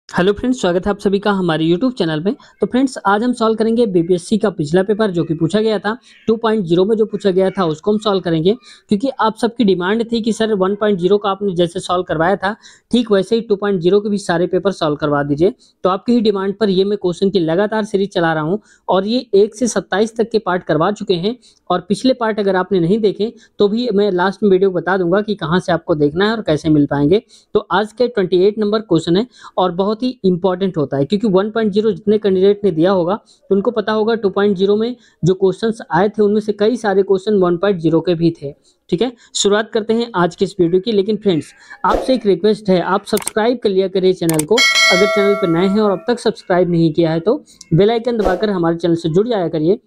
Hello friends, स्वागत है आप सभी का हमारे यूट्यूब चैनल में। तो फ्रेंड्स, आज हम सॉल्व करेंगे बीपीएससी का पिछला पेपर जो कि पूछा गया था 2.0 में। जो पूछा गया था उसको हम सॉल्व करेंगे, क्योंकि आप सबकी डिमांड थी कि सर 1.0 का आपने जैसे सॉल्व करवाया था ठीक वैसे ही 2.0 के भी सारे पेपर सॉल्व करवा दीजिए। तो आपकी ही डिमांड पर ये मैं क्वेश्चन की लगातार सीरीज चला रहा हूँ और ये 1 से 27 तक के पार्ट करवा चुके हैं। और पिछले पार्ट अगर आपने नहीं देखे तो भी मैं लास्ट में वीडियो बता दूंगा कि कहाँ से आपको देखना है और कैसे मिल पाएंगे। तो आज के 28 नंबर क्वेश्चन है और बहुत ही इंपॉर्टेंट होता है, क्योंकि 1.0 जितने कैंडिडेट ने दिया होगा तो उनको पता होगा 2.0 में जो क्वेश्चंस आए थे उनमें से कई सारे क्वेश्चन 1.0 के भी थे। ठीक है, शुरुआत करते हैं आज के इस वीडियो की। लेकिन फ्रेंड्स, आपसे एक रिक्वेस्ट है, आप सब्सक्राइब कर लिया करिए चैनल को। अगर चैनल पर नए हैं और अब तक सब्सक्राइब नहीं किया है तो बेल आइकन दबाकर हमारे चैनल से जुड़ जाया करिए,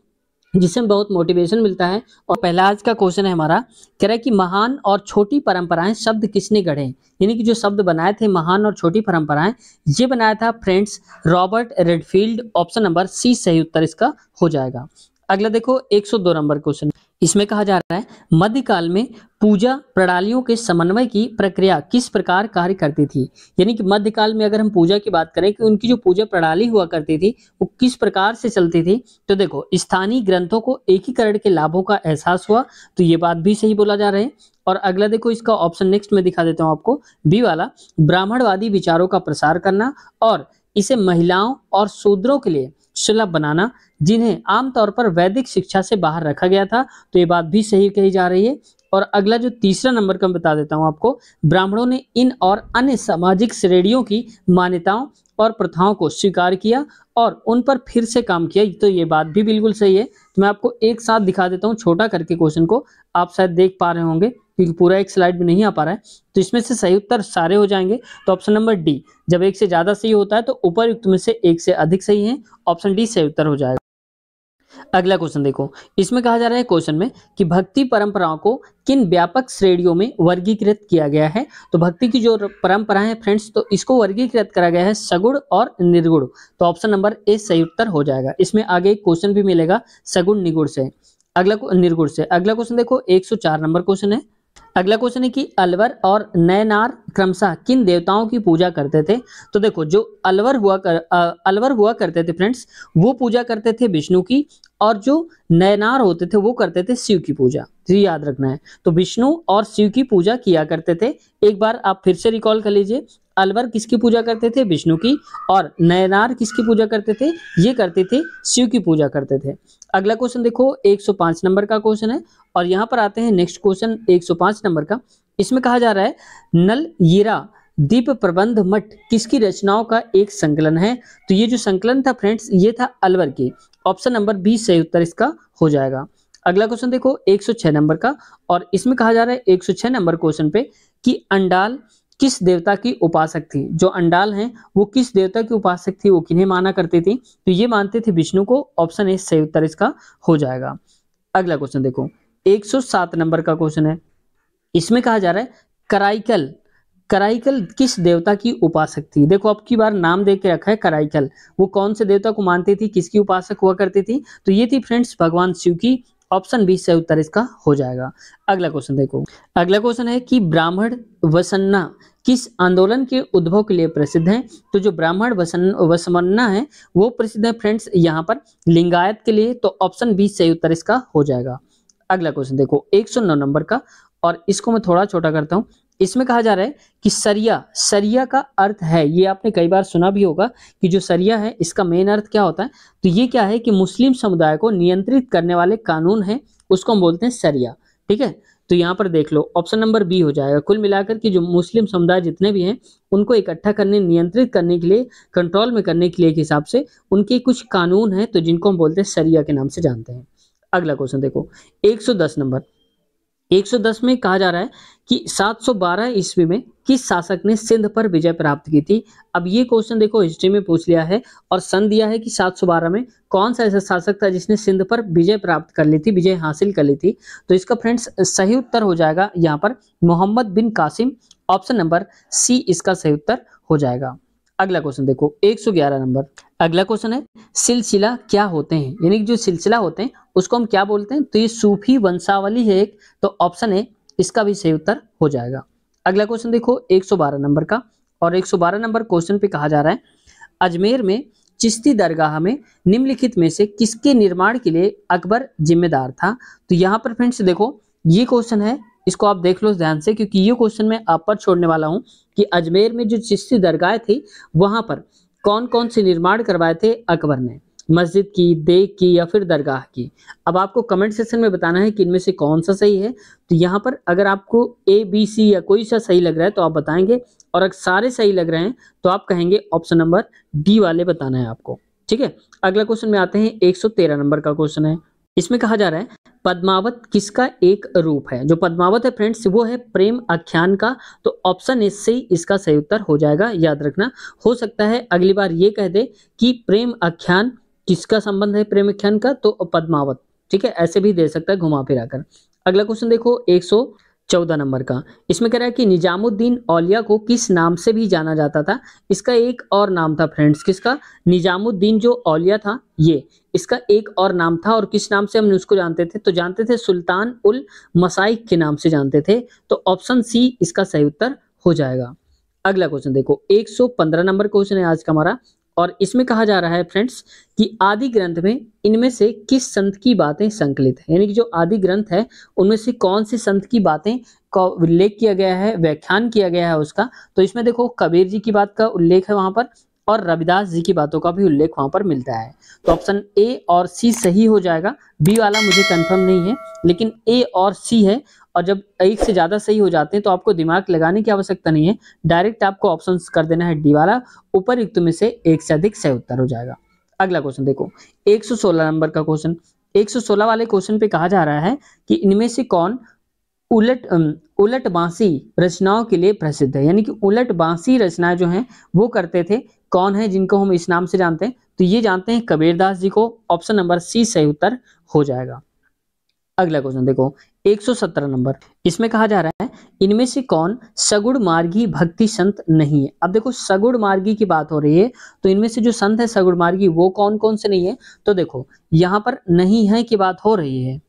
जिससे हमें बहुत मोटिवेशन मिलता है। और पहला आज का क्वेश्चन है हमारा, कह रहा है कि महान और छोटी परंपराएं शब्द किसने गढ़े। यानी कि जो शब्द बनाए थे महान और छोटी परंपराएं, ये बनाया था friends Robert Redfield. Option number C सही उत्तर इसका हो जाएगा। अगला देखो 102 नंबर क्वेश्चन, इसमें कहा जा रहा है मध्यकाल में पूजा प्रणालियों के समन्वय की प्रक्रिया किस प्रकार कार्य करती थी। यानी कि मध्यकाल में अगर हम पूजा की बात करें कि उनकी जो पूजा प्रणाली हुआ करती थी वो किस प्रकार से चलती थी, तो देखो स्थानीय ग्रंथों को एकीकरण के लाभों का एहसास हुआ, तो ये बात भी सही बोला जा रहा है। और अगला देखो इसका ऑप्शन नेक्स्ट में दिखा देता हूं आपको, बी वाला, ब्राह्मणवादी विचारों का प्रसार करना और इसे महिलाओं और शूद्रों के लिए सुलभ बनाना, जिन्हें आमतौर पर वैदिक शिक्षा से बाहर रखा गया था, तो ये बात भी सही कही जा रही है। और अगला जो तीसरा नंबर का मैं बता देता हूं आपको, ब्राह्मणों ने इन और अन्य सामाजिक श्रेणियों की मान्यताओं और प्रथाओं को स्वीकार किया और उन पर फिर से काम किया, तो ये बात भी बिल्कुल सही है। तो मैं आपको एक साथ दिखा देता हूँ छोटा करके क्वेश्चन को, आप शायद देख पा रहे होंगे क्योंकि पूरा एक स्लाइड में नहीं आ पा रहा है। तो इसमें से सही उत्तर सारे हो जाएंगे। तो ऑप्शन नंबर डी, जब एक से ज्यादा सही होता है तो उपरयुक्त में से एक से अधिक सही है, ऑप्शन डी सही उत्तर हो जाएगा। अगला क्वेश्चन देखो, इसमें कहा जा रहा है क्वेश्चन में कि भक्ति परंपराओं को किन व्यापक श्रेणियों में वर्गीकृत किया गया है। तो भक्ति की जो परंपरा है फ्रेंड्स, तो इसको वर्गीकृत करा गया है सगुण और निर्गुण। तो ऑप्शन नंबर ए सही उत्तर हो जाएगा। इसमें आगे एक क्वेश्चन भी मिलेगा सगुण निगुण से, अगला निर्गुण से। अगला क्वेश्चन देखो 104 नंबर क्वेश्चन है। अगला क्वेश्चन है कि अलवर और नयनार क्रमशः किन देवताओं की पूजा करते थे। तो देखो जो अलवर हुआ करते थे फ्रेंड्स, वो पूजा करते थे विष्णु की, और जो नयनार होते थे वो करते थे शिव की पूजा। तो याद रखना है, तो विष्णु और शिव की पूजा किया करते थे। एक बार आप फिर से रिकॉल कर लीजिए, अलवर किसकी पूजा करते थे, विष्णु की, और नयनार किसकी पूजा करते थे, ये करते थे शिव की पूजा करते थे। अगला क्वेश्चन देखो 105 नंबर का क्वेश्चन है, और यहाँ पर आते हैं नेक्स्ट क्वेश्चन 105 नंबर का। इसमें कहा जा रहा है नल यीरा दीप प्रबंध मठ किसकी रचनाओं का एक संकलन है। तो ये जो संकलन था फ्रेंड्स, ये था अलवर की, ऑप्शन नंबर बी सही उत्तर इसका हो जाएगा। अगला क्वेश्चन देखो 106 नंबर का, और इसमें कहा जा रहा है 106 नंबर क्वेश्चन पे कि अंडाल किस देवता की उपासक थी। जो अंडाल हैं वो किस देवता की उपासक थी, वो किन्हें माना करती थी, तो ये मानते थे विष्णु को, ऑप्शन ए सही उत्तर इसका हो जाएगा। अगला क्वेश्चन देखो 107 नंबर का क्वेश्चन है। इसमें कहा जा रहा है कराइकल, कराइकल किस देवता की उपासक थी। देखो अब की बार नाम दे के रखा है कराइकल, वो कौन से देवता को मानती थी, किसकी उपासक हुआ करती थी, तो ये थी फ्रेंड्स भगवान शिव की, ऑप्शन बी से उत्तर इसका हो जाएगा। अगला क्वेश्चन देखो, अगला क्वेश्चन है कि ब्राह्मण वसन्ना किस आंदोलन के उद्भव के लिए प्रसिद्ध है। तो जो ब्राह्मण वसमन्ना है वो प्रसिद्ध है फ्रेंड्स यहाँ पर लिंगायत के लिए, तो ऑप्शन बी सही उत्तर इसका हो जाएगा। अगला क्वेश्चन देखो 109 नंबर का, और इसको मैं थोड़ा छोटा करता हूं। इसमें कहा जा रहा है कि सरिया, सरिया का अर्थ है, ये आपने कई बार सुना भी होगा कि जो सरिया है इसका मेन अर्थ क्या होता है, तो ये क्या है कि मुस्लिम समुदाय को नियंत्रित करने वाले कानून है, उसको हम बोलते हैं सरिया। ठीक है, तो यहाँ पर देख लो ऑप्शन नंबर बी हो जाएगा। कुल मिलाकर के जो मुस्लिम समुदाय जितने भी हैं उनको इकट्ठा करने, नियंत्रित करने के लिए, कंट्रोल में करने के लिए, एक हिसाब से उनके कुछ कानून हैं, तो जिनको हम बोलते हैं सरिया के नाम से जानते हैं। अगला क्वेश्चन देखो 110 नंबर, 110 में कहा जा रहा है कि 712 ईस्वी में किस शासक ने सिंध पर विजय प्राप्त की थी। अब ये क्वेश्चन देखो हिस्ट्री में पूछ लिया है और सन दिया है कि 712 में कौन सा ऐसा शासक था जिसने सिंध पर विजय प्राप्त कर ली थी, विजय हासिल कर ली थी। तो इसका फ्रेंड्स सही उत्तर हो जाएगा यहाँ पर मोहम्मद बिन कासिम, ऑप्शन नंबर सी इसका सही उत्तर हो जाएगा। अगला क्वेश्चन देखो 111 नंबर, अगला क्वेश्चन है सिलसिला क्या होते हैं। यानी कि जो सिलसिला होते हैं उसको हम क्या बोलते हैं, तो ये सूफी वंशावली है एक, तो ऑप्शन ए इसका भी सही उत्तर हो जाएगा। अगला क्वेश्चन देखो 112 नंबर का, और 112 नंबर क्वेश्चन पे कहा जा रहा है अजमेर में चिश्ती दरगाह में निम्नलिखित में से किसके निर्माण के लिए अकबर जिम्मेदार था। तो यहाँ पर फ्रेंड्स देखो ये क्वेश्चन है, इसको आप देख लो ध्यान से, क्योंकि ये क्वेश्चन मैं आप पर छोड़ने वाला हूँ कि अजमेर में जो चिश्ती दरगाह थी वहां पर कौन कौन से निर्माण करवाए थे अकबर ने, मस्जिद की, देग की या फिर दरगाह की। अब आपको कमेंट सेक्शन में बताना है कि इनमें से कौन सा सही है। तो यहाँ पर अगर आपको ए बी सी या कोई सा सही लग रहा है तो आप बताएंगे, और अगर सारे सही लग रहे हैं तो आप कहेंगे ऑप्शन नंबर डी वाले बताना है आपको। ठीक है, अगला क्वेश्चन में आते हैं। 113 नंबर का क्वेश्चन है, इसमें कहा जा रहा है पद्मावत किसका एक रूप है। जो पद्मावत है फ्रेंड्स वो है प्रेम आख्यान का। तो ऑप्शन ए से इसका सही उत्तर हो जाएगा, याद रखना। हो सकता है अगली बार ये कह दे कि प्रेम आख्यान किसका संबंध है प्रेम आख्यान का, तो पद्मावत। ठीक है, ऐसे भी दे सकता है घुमा फिरा कर। अगला क्वेश्चन देखो 114 नंबर का, इसमें कह रहा है कि निजामुद्दीन औलिया को किस नाम से भी जाना जाता था। इसका एक और नाम था फ्रेंड्स, किसका, निजामुद्दीन जो औलिया था ये, इसका एक और नाम था। और किस नाम से हम उसको जानते थे, तो जानते थे सुल्तान उल मसाइक के नाम से जानते थे। तो ऑप्शन सी इसका सही उत्तर हो जाएगा। अगला क्वेश्चन देखो 115 नंबर क्वेश्चन है आज का हमारा, और इसमें कहा जा रहा है फ्रेंड्स कि आदि ग्रंथ में इनमें से किस संत की बातें संकलित है। यानी कि जो आदि ग्रंथ है उनमें से कौन से संत की बातें का उल्लेख किया गया है, व्याख्यान किया गया है उसका। तो इसमें देखो कबीर जी की बात का उल्लेख है वहां पर, और रविदास जी की बातों का भी उल्लेख वहां पर मिलता है। तो ऑप्शन ए और सी सही हो जाएगा। बी वाला मुझे कंफर्म नहीं है, लेकिन ए और सी है। और जब एक से ज्यादा सही हो जाते हैं तो आपको दिमाग लगाने की आवश्यकता नहीं है, डायरेक्ट आपको ऑप्शन कर देना है डी वाला, उपरयुक्त में से एक से अधिक सही उत्तर हो जाएगा। अगला क्वेश्चन देखो 116 नंबर का क्वेश्चन। 116 वाले क्वेश्चन पे कहा जा रहा है कि इनमें से कौन उलट बांसी रचनाओं के लिए प्रसिद्ध है। यानी कि उलट बांसी रचनाएं जो हैं वो करते थे, कौन है जिनको हम इस नाम से जानते हैं, तो ये जानते हैं कबीरदास जी को। ऑप्शन नंबर सी सही उत्तर हो जाएगा। अगला क्वेश्चन देखो 117 नंबर, इसमें कहा जा रहा है इनमें से कौन सगुण मार्गी भक्ति संत नहीं है। अब देखो सगुण मार्गी की बात हो रही है, तो इनमें से जो संत है सगुण मार्गी वो कौन कौन से नहीं है। तो देखो यहाँ पर नहीं है की बात हो रही है,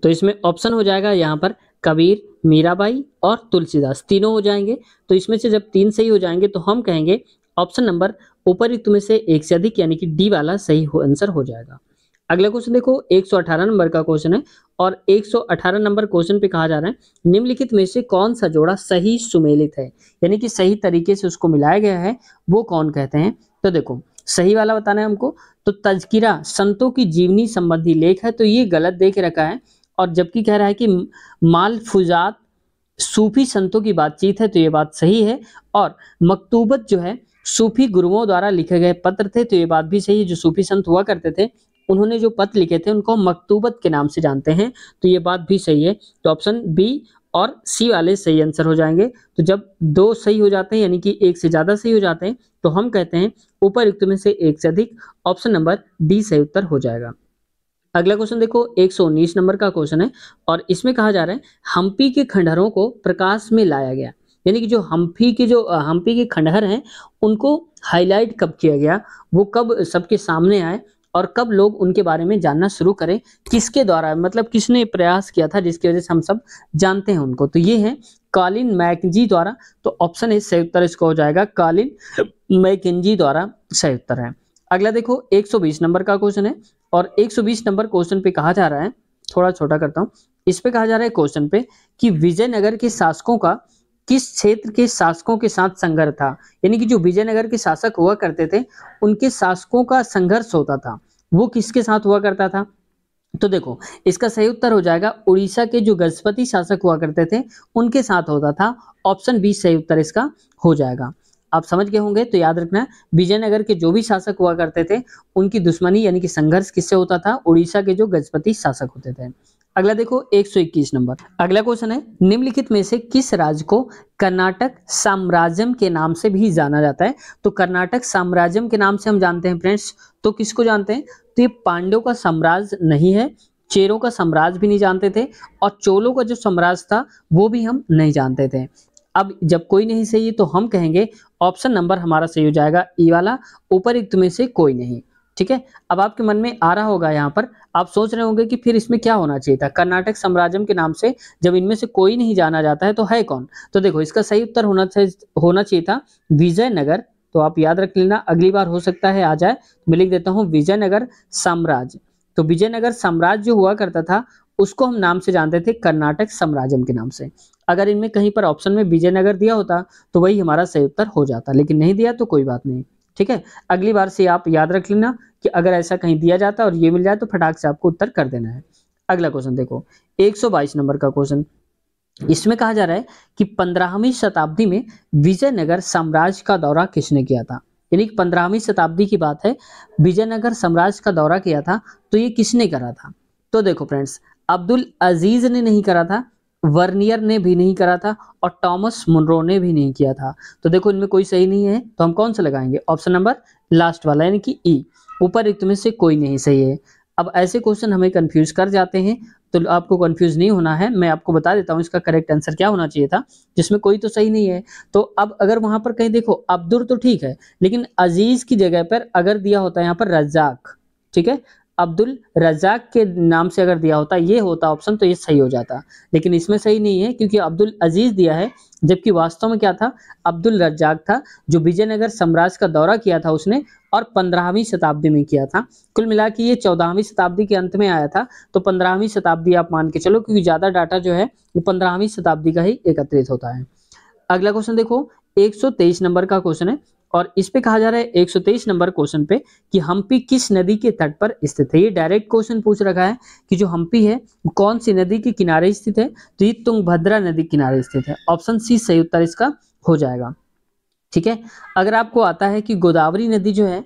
तो इसमें ऑप्शन हो जाएगा यहाँ पर कबीर, मीराबाई और तुलसीदास, तीनों हो जाएंगे। तो इसमें से जब तीन सही हो जाएंगे तो हम कहेंगे ऑप्शन नंबर उपरयुक्त में से एक से अधिक, यानी कि डी वाला सही आंसर हो जाएगा। अगला क्वेश्चन देखो 118 नंबर का क्वेश्चन है, और 118 नंबर क्वेश्चन पे कहा जा रहा है निम्नलिखित में से कौन सा जोड़ा सही सुमेलित है, यानी कि सही तरीके से उसको मिलाया गया है, वो कौन कहते हैं। तो देखो सही वाला बताना है हमको। तो तज़किरा संतों की जीवनी संबंधी लेख है, तो ये गलत दे के रखा है। और जबकि कह रहा है कि मालफुजात सूफी संतों की बातचीत है, तो ये बात सही है। और मकतूबत जो है सूफी गुरुओं द्वारा लिखे गए पत्र थे, तो ये बात भी सही है। जो सूफी संत हुआ करते थे उन्होंने जो पत्र लिखे थे उनको मकतूबत के नाम से जानते हैं, तो ये बात भी सही है। तो ऑप्शन बी और सी वाले सही आंसर हो जाएंगे। तो जब दो सही हो जाते हैं, यानी कि एक से ज्यादा सही हो जाते हैं, तो हम कहते हैं उपरयुक्त में से एक से अधिक। ऑप्शन नंबर डी सही उत्तर हो जाएगा। अगला क्वेश्चन देखो 119 नंबर का क्वेश्चन है, और इसमें कहा जा रहा है हम्पी के खंडहरों को प्रकाश में लाया गया। यानी कि जो हम्पी के खंडहर हैं उनको हाईलाइट कब किया गया, वो कब सबके सामने आए, और कब लोग उनके बारे में जानना शुरू करें, किसके द्वारा, मतलब किसने प्रयास किया था जिसकी वजह से हम सब जानते हैं उनको। तो ये है कॉलिन मैकेंजी द्वारा। तो ऑप्शन ए सही उत्तर इसका हो जाएगा, कॉलिन मैकेंजी द्वारा सही उत्तर है। अगला देखो 120 नंबर का क्वेश्चन है, और 120 नंबर क्वेश्चन पे कहा जा रहा है, थोड़ा छोटा करता हूँ, इस पे कहा जा रहा है क्वेश्चन पे कि विजयनगर के शासकों का किस क्षेत्र के शासकों के साथ संघर्ष था। यानी कि जो विजयनगर के शासक हुआ करते थे उनके शासकों का संघर्ष होता था, वो किसके साथ हुआ करता था। तो देखो इसका सही उत्तर हो जाएगा उड़ीसा के जो गजपति शासक हुआ करते थे उनके साथ होता था। ऑप्शन बी सही उत्तर इसका हो जाएगा। आप समझ गए होंगे, तो याद रखना विजयनगर के जो भी शासक हुआ करते थे उनकी दुश्मनी यानी कि संघर्ष किससे होता था, उड़ीसा के जो गजपति शासक होते थे। अगला देखो 121 नंबर, अगला क्वेश्चन है निम्नलिखित में से किस राज्य को कर्नाटक साम्राज्यम के नाम से भी जाना जाता है। तो कर्नाटक साम्राज्यम के नाम से हम जानते हैं फ्रेंड्स, तो किसको जानते हैं, तो ये पांड्यों का साम्राज्य नहीं है, चेरों का साम्राज्य भी नहीं जानते थे, और चोलों का जो साम्राज्य था वो भी हम नहीं जानते थे। अब जब कोई नहीं सही तो हम कहेंगे ऑप्शन नंबर हमारा सही हो जाएगा ई वाला, उपरयुक्त में से कोई नहीं। ठीक है। अब आपके मन में आ रहा होगा, यहाँ पर आप सोच रहे होंगे कि फिर इसमें क्या होना चाहिए था, कर्नाटक साम्राज्यम के नाम से जब इनमें से कोई नहीं जाना जाता है तो है कौन। तो देखो इसका सही उत्तर होना चाहिए था विजयनगर। तो आप याद रख लेना, अगली बार हो सकता है आ जाए। मैं लिख देता हूँ विजयनगर साम्राज्य। तो विजयनगर साम्राज्य जो हुआ करता था उसको हम नाम से जानते थे कर्नाटक साम्राज्यम के नाम से। अगर इनमें कहीं पर ऑप्शन में विजयनगर दिया होता तो वही हमारा सही उत्तर हो जाता, लेकिन नहीं दिया तो कोई बात नहीं। ठीक है, अगली बार से आप याद रख लेना कि अगर ऐसा कहीं दिया जाता और ये मिल जाए तो फटाक से आपको उत्तर कर देना है। अगला क्वेश्चन देखो, 122 नंबर का क्वेश्चन। इसमें कहा जा रहा है कि 15वीं शताब्दी में विजयनगर साम्राज्य का दौरा किसने किया था। यानी कि 15वीं शताब्दी की बात है, विजयनगर साम्राज्य का दौरा किया था, तो ये किसने करा था। तो देखो फ्रेंड्स, अब्दुल अजीज ने नहीं करा था, वर्नियर ने भी नहीं करा था, और टॉमस मुनरो ने भी नहीं किया था। तो देखो इनमें कोई सही नहीं है, तो हम कौन सा लगाएंगे, ऑप्शन नंबर लास्ट वाला यानी कि ई। ऊपर एक में से कोई नहीं सही है। अब ऐसे क्वेश्चन हमें कंफ्यूज कर जाते हैं, तो आपको कंफ्यूज नहीं होना है, मैं आपको बता देता हूं इसका करेक्ट आंसर क्या होना चाहिए था, जिसमें कोई तो सही नहीं है। तो अब अगर वहां पर कहीं देखो अब्दुल तो ठीक है, लेकिन अजीज की जगह पर अगर दिया होता है यहाँ पर रज्जाक, ठीक है, अब्दुल रज्जाक के नाम से अगर दिया होता, ये होता ऑप्शन, तो ये सही हो जाता। लेकिन इसमें सही नहीं है क्योंकि अब्दुल अजीज दिया है, जबकि वास्तव में क्या था, अब्दुल रज्जाक था, जो विजयनगर साम्राज्य का दौरा किया था उसने, और 15वीं शताब्दी में किया था। कुल मिला के ये 14वीं शताब्दी के अंत में आया था, तो 15वीं शताब्दी आप मान के चलो, क्योंकि ज्यादा डाटा जो है वो 15वीं शताब्दी का ही एकत्रित होता है। अगला क्वेश्चन देखो, 123 नंबर का क्वेश्चन है, और इस पे कहा जा रहा है 123 नंबर क्वेश्चन पे कि हम्पी किस नदी के तट पर स्थित है। ये डायरेक्ट क्वेश्चन पूछ रखा है कि जो हम्पी है वो कौन सी नदी के किनारे स्थित है। तो ये तुंगभद्रा नदी किनारे स्थित है, ऑप्शन सी सही उत्तर इसका हो जाएगा। ठीक है, अगर आपको आता है कि गोदावरी नदी जो है,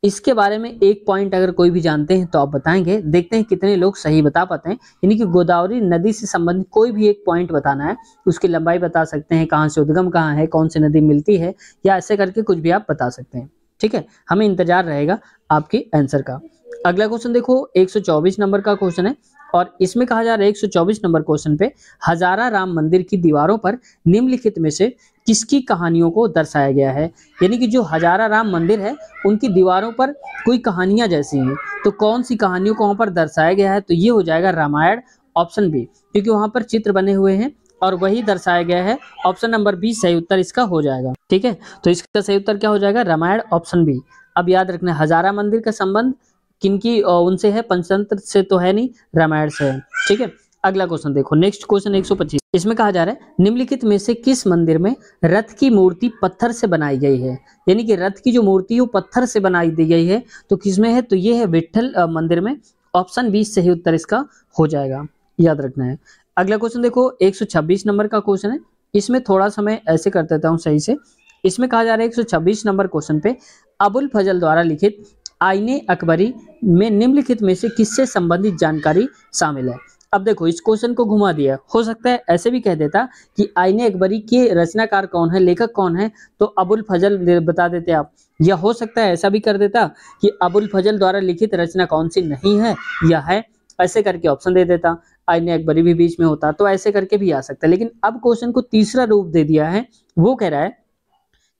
इसके बारे में एक पॉइंट अगर कोई भी जानते हैं तो आप बताएंगे, देखते हैं कितने लोग सही बता पाते हैं। यानी कि गोदावरी नदी से संबंधित कोई भी एक पॉइंट बताना है, उसकी लंबाई बता सकते हैं, कहाँ से उद्गम कहाँ है, कौन सी नदी मिलती है, या ऐसे करके कुछ भी आप बता सकते हैं। ठीक है, हमें इंतजार रहेगा आपके आंसर का। अगला क्वेश्चन देखो, 124 नंबर का क्वेश्चन है, और इसमें कहा जा रहा है 124 नंबर क्वेश्चन पे हजारा राम मंदिर की दीवारों पर निम्नलिखित में से किसकी कहानियों को दर्शाया गया है। यानी कि जो हजारा राम मंदिर है उनकी दीवारों पर कोई कहानियां जैसी हैं, तो कौन सी कहानियों को वहां पर दर्शाया गया है, तो ये हो जाएगा रामायण, ऑप्शन बी, क्योंकि वहां पर चित्र बने हुए हैं और वही दर्शाया गया है। ऑप्शन नंबर बी सही उत्तर इसका हो जाएगा। ठीक है, तो इसका सही उत्तर क्या हो जाएगा, रामायण, ऑप्शन बी। अब याद रखना, हजारा मंदिर का संबंध किनकी उनसे है, पंचतंत्र से तो है नहीं, रामायण से है। ठीक है, अगला क्वेश्चन देखो, नेक्स्ट क्वेश्चन 125। इसमें कहा जा रहा है निम्नलिखित में से किस मंदिर में रथ की मूर्ति पत्थर से बनाई गई है। यानी कि रथ की जो मूर्ति है वो पत्थर से बनाई दी गई है, तो किसमें है, तो ये है विट्ठल मंदिर में, ऑप्शन बी सही उत्तर इसका हो जाएगा, याद रखना है। अगला क्वेश्चन देखो, 126 नंबर का क्वेश्चन है। इसमें थोड़ा सा मैं ऐसे कर देता हूँ सही से। इसमें कहा जा रहा है 126 नंबर क्वेश्चन पे अबुल फजल द्वारा लिखित आईने अकबरी में निम्नलिखित में से किससे संबंधित जानकारी शामिल है। अब देखो इस क्वेश्चन को घुमा दिया, हो सकता है ऐसे भी कह देता कि आईने अकबरी के रचनाकार कौन है, लेखक कौन है, तो अबुल फजल बता देते आप, या हो सकता है ऐसा भी कर देता कि अबुल फजल द्वारा लिखित रचना कौन सी नहीं है या है, ऐसे करके ऑप्शन दे देता, आईने अकबरी भी बीच में होता, तो ऐसे करके भी आ सकता है। लेकिन अब क्वेश्चन को तीसरा रूप दे दिया है, वो कह रहा है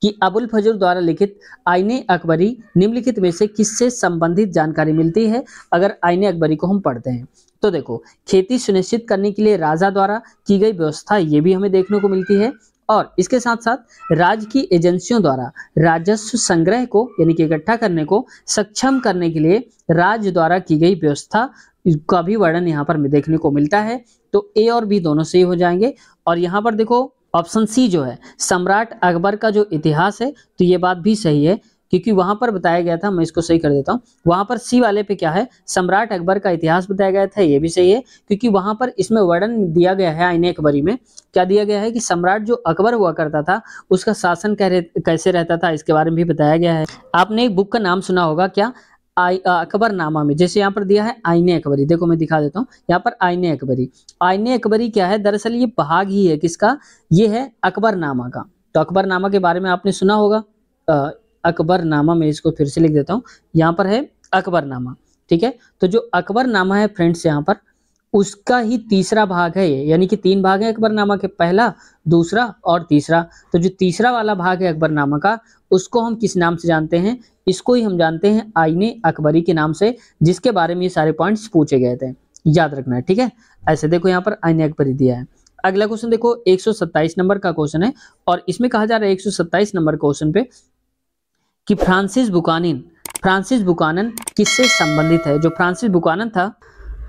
कि अबुल फजल द्वारा लिखित आईने अकबरी निम्नलिखित में से किससे संबंधित जानकारी मिलती है अगर आईने अकबरी को हम पढ़ते हैं। तो देखो, खेती सुनिश्चित करने के लिए राजा द्वारा की गई व्यवस्था, ये भी हमें देखने को मिलती है, और इसके साथ साथ राज्य की एजेंसियों द्वारा राजस्व संग्रह को यानी कि इकट्ठा करने को सक्षम करने के लिए राज्य द्वारा की गई व्यवस्था का भी वर्णन यहाँ पर देखने को मिलता है। तो ए और बी दोनों सही हो जाएंगे। और यहाँ पर देखो ऑप्शन सी जो है सम्राट अकबर का जो इतिहास है, तो ये बात भी सही है, क्योंकि वहां पर बताया गया था, मैं इसको सही कर देता हूँ, वहां पर सी वाले पे क्या है, सम्राट अकबर का इतिहास बताया गया था, ये भी सही है, क्योंकि वहां पर इसमें वर्णन दिया गया है आईने अकबरी में, क्या दिया गया है कि सम्राट जो अकबर हुआ करता था उसका शासन कैसे रहता था, इसके बारे में भी बताया गया है। आपने एक बुक का नाम सुना होगा क्या, अकबरनामा में, जैसे यहाँ पर दिया है आईने अकबरी, देखो मैं दिखा देता हूँ यहाँ पर आईने अकबरी। आईने अकबरी क्या है, दरअसल ये भाग ही है किसका, ये है अकबरनामा का। तो अकबरनामा के बारे में आपने सुना होगा, अकबरनामा में इसको फिर से लिख देता हूँ, यहाँ पर है अकबरनामा। ठीक है, तो जो अकबरनामा है फ्रेंड्स यहाँ पर, उसका ही तीसरा भाग है ये, यानी कि 3 भाग है अकबरनामा के, पहला, दूसरा और तीसरा। तो जो तीसरा वाला भाग है अकबरनामा का, उसको हम किस नाम से जानते हैं? इसको ही हम जानते हैं आईने अकबरी के नाम से, जिसके बारे में ये सारे पॉइंट्स पूछे गए थे, याद रखना है, ठीक है। ऐसे देखो यहाँ पर आईने अकबरी दिया है। अगला क्वेश्चन देखो 127 नंबर का क्वेश्चन है, और इसमें कहा जा रहा है 127 नंबर क्वेश्चन पे कि फ्रांसिस बुकानन किससे संबंधित है? जो फ्रांसिस बुकानन था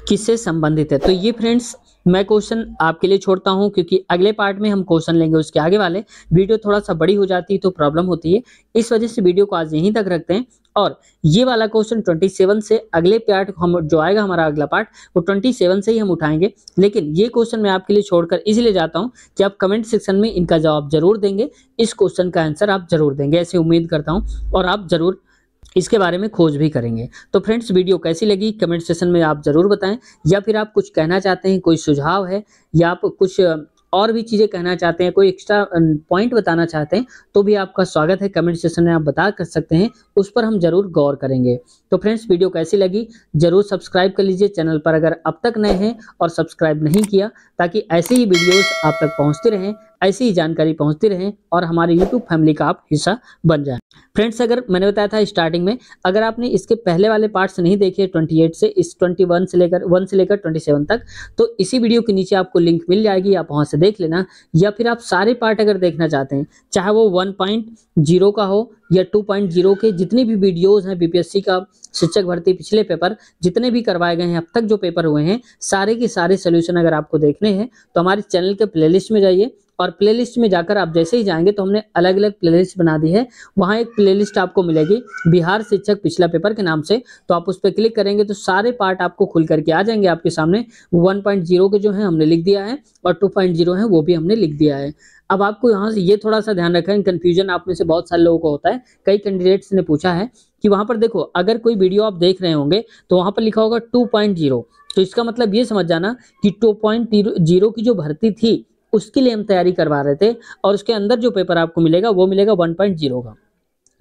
किससे संबंधित है? तो ये फ्रेंड्स मैं क्वेश्चन आपके लिए छोड़ता हूं, क्योंकि अगले पार्ट में हम क्वेश्चन लेंगे उसके आगे वाले। वीडियो थोड़ा सा बड़ी हो जाती है तो प्रॉब्लम होती है, इस वजह से वीडियो को आज यहीं तक रखते हैं। और ये वाला क्वेश्चन 27 से अगले पार्ट हम जो आएगा हमारा अगला पार्ट, वो 27 से ही हम उठाएंगे। लेकिन ये क्वेश्चन मैं आपके लिए छोड़कर इसलिए जाता हूँ कि आप कमेंट सेक्शन में इनका जवाब जरूर देंगे, इस क्वेश्चन का आंसर आप जरूर देंगे, ऐसे उम्मीद करता हूँ, और आप जरूर इसके बारे में खोज भी करेंगे। तो फ्रेंड्स वीडियो कैसी लगी कमेंट सेक्शन में आप जरूर बताएं, या फिर आप कुछ कहना चाहते हैं, कोई सुझाव है, या आप कुछ और भी चीजें कहना चाहते हैं, कोई एक्स्ट्रा पॉइंट बताना चाहते हैं, तो भी आपका स्वागत है, कमेंट सेक्शन में आप बता कर सकते हैं, उस पर हम जरूर गौर करेंगे। तो फ्रेंड्स वीडियो कैसी लगी जरूर सब्सक्राइब कर लीजिए चैनल पर अगर अब तक नए हैं और सब्सक्राइब नहीं किया, ताकि ऐसे ही वीडियोस आप तक पहुंचते रहें, ऐसी ही जानकारी पहुंचती रहे और हमारे यूट्यूब फैमिली का आप हिस्सा बन जाए। फ्रेंड्स अगर मैंने बताया था स्टार्टिंग में, अगर आपने इसके पहले वाले पार्ट्स नहीं देखे 28 से इस 21 से लेकर 1 से लेकर 27 तक, तो इसी वीडियो के नीचे आपको लिंक मिल जाएगी, आप वहां से देख लेना। या फिर आप सारे पार्ट अगर देखना चाहते हैं, चाहे वो 1.0 का हो या 2.0 के, जितनी भी वीडियोज हैं बीपीएससी का शिक्षक भर्ती पिछले पेपर जितने भी करवाए गए हैं अब तक जो पेपर हुए हैं, सारे के सारे सोल्यूशन अगर आपको देखने हैं तो हमारे चैनल के प्लेलिस्ट में जाइए, और प्लेलिस्ट में जाकर आप जैसे ही जाएंगे तो हमने अलग अलग प्लेलिस्ट बना दी है। वहाँ एक प्लेलिस्ट आपको मिलेगी बिहार शिक्षक पिछला पेपर के नाम से, तो आप उस पर क्लिक करेंगे तो सारे पार्ट आपको खुल करके आ जाएंगे आपके सामने। 1.0 के जो है हमने लिख दिया है, और 2.0 है वो भी हमने लिख दिया है। अब आपको यहाँ से ये थोड़ा सा ध्यान रखें, कंफ्यूजन आप में से बहुत सारे लोगों को होता है, कई कैंडिडेट्स ने पूछा है कि वहाँ पर देखो अगर कोई वीडियो आप देख रहे होंगे तो वहाँ पर लिखा होगा 2.0, तो इसका मतलब ये समझ जाना कि 2.0 की जो भर्ती थी उसके लिए हम तैयारी करवा रहे थे, और उसके अंदर जो पेपर आपको मिलेगा वो मिलेगा 1.0 का।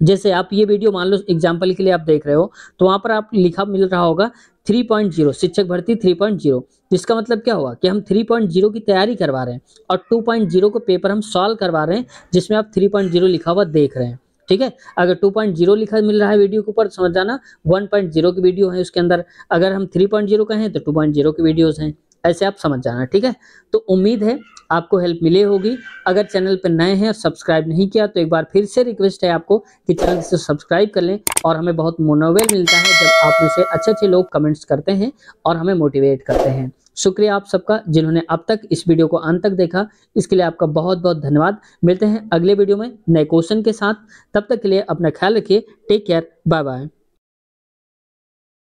जैसे आप ये वीडियो मान लो एग्जाम्पल के लिए आप देख रहे हो, तो वहां पर आप लिखा मिल रहा होगा 3.0 शिक्षक भर्ती 3.0, इसका मतलब क्या हुआ कि हम 3.0 की तैयारी करवा रहे हैं, और 2.0 को पेपर हम सॉल्व करवा रहे हैं, जिसमें आप 3.0 लिखा हुआ देख रहे हैं, ठीक है। अगर 2.0 लिखा मिल रहा है वीडियो के ऊपर, समझ जाना 1.0 की वीडियो है उसके अंदर, अगर हम 3.0 का हैं तो 2.0 की वीडियोस हैं, ऐसे आप समझ जाना, ठीक है। तो उम्मीद है आपको हेल्प मिली होगी। अगर चैनल पर नए हैं और सब्सक्राइब नहीं किया तो एक बार फिर से रिक्वेस्ट है आपको कि चैनल से सब्सक्राइब कर लें, और हमें बहुत मोटिवेट मिलता है जब आप में से अच्छे अच्छे लोग कमेंट्स करते हैं और हमें मोटिवेट करते हैं। शुक्रिया आप सबका जिन्होंने अब तक इस वीडियो को अंत तक देखा, इसके लिए आपका बहुत बहुत धन्यवाद। मिलते हैं अगले वीडियो में नए क्वेश्चन के साथ, तब तक के लिए अपना ख्याल रखिए, टेक केयर, बाय बाय।